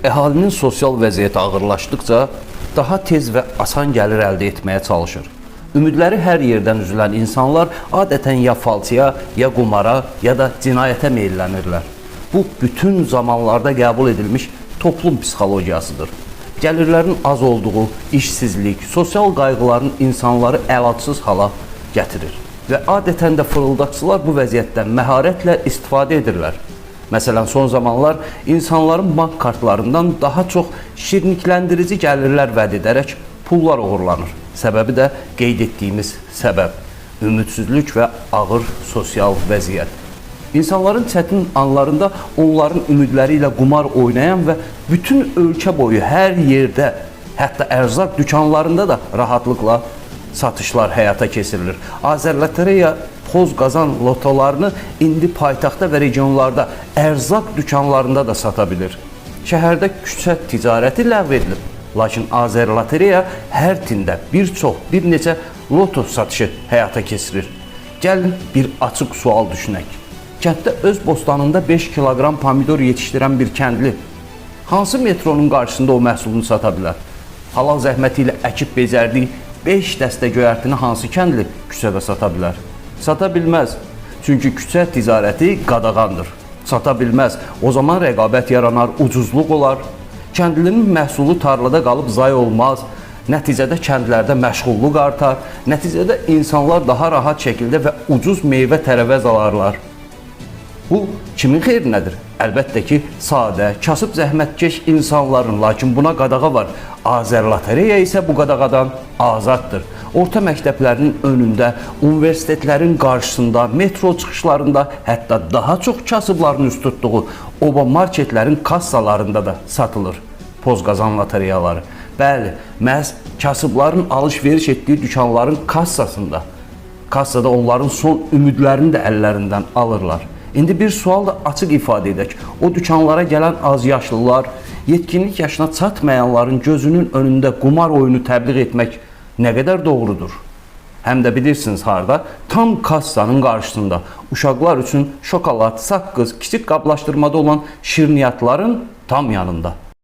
Əhalinin sosial vəziyyəti ağırlaşdıqca daha tez və asan gəlir əldə etməyə çalışır. Ümidləri hər yerdən üzülən insanlar adətən ya falçıya, ya qumara, ya da cinayətə meyllənirlər. Bu, bütün zamanlarda qəbul edilmiş toplum psixologiyasıdır. Gəlirlərin az olduğu, işsizlik, sosial qayğıların insanları əlacsız hala gətirir. Və adətən də fırıldaqçılar bu vəziyyətdən məharətlə istifadə edirlər. Məsələn, son zamanlar insanların bank kartlarından daha çox şirnikləndirici gəlirlər vəd edərək pullar uğurlanır. Səbəbi də qeyd etdiyimiz səbəb, ümidsizlik və ağır sosial vəziyyət. İnsanların çətin anlarında onların ümidləri ilə qumar oynayan və bütün ölkə boyu hər yerdə, hətta ərzaq dükanlarında da rahatlıqla satışlar həyata keçirilir. Azərlotereya Pozqazan lotolarını indi paytaxtda və regionlarda ərzaq dükanlarında da sata bilir. Şəhərdə küçə ticarəti ləğv edilib. Lakin Azərlotereya hər tində bir neçə loto satışı həyata keçirir. Gəlin bir açıq sual düşünək. Kənddə öz bostanında 5 kiloqram pomidor yetişdirən bir kəndli hansı metronun qarşısında o məhsulunu sata bilər? Halal zəhməti ilə əkib becərdiyi 5 dəstə göyərtini hansı kəndli küçədə sata bilər? Sata bilməz. Çünki küçə ticarəti qadağandır. Sata bilməz. O zaman rəqabət yaranar, ucuzluq olar. Kəndlinin məhsulu tarlada qalıb zay olmaz. Nəticədə kəndlərdə məşğulluq artar. Nəticədə insanlar daha rahat şəkildə və ucuz meyvə tərəvəz alarlar. Bu kimin xeyrinədir? Əlbəttə ki, sadə, kasıb zəhmətkeş insanların, lakin buna qadağa var. Azərlotereya isə bu qadağadan azaddır. Orta məktəblərinin önündə, universitetlərin qarşısında, metro çıxışlarında, hətta daha çox kasıbların üst tutduğu oba marketlərin kassalarında da satılır Pozqazan lotereyaları. Bəli, məhz kasıbların alış-veriş etdiyi dükanların kassasında, kassada onların son ümidlərini də əllərindən alırlar. İndi bir sual da açıq ifadə edək. O dükanlara gələn azyaşlılar, yetkinlik yaşına çatmayanların gözünün önündə qumar oyunu təbliğ etmək nə qədər doğrudur? Həm də bilirsiniz harda? Tam kassanın qarşısında uşaqlar üçün şokolad, saqqız, kiçik qablaşdırmada olan şirniyyatların tam yanında.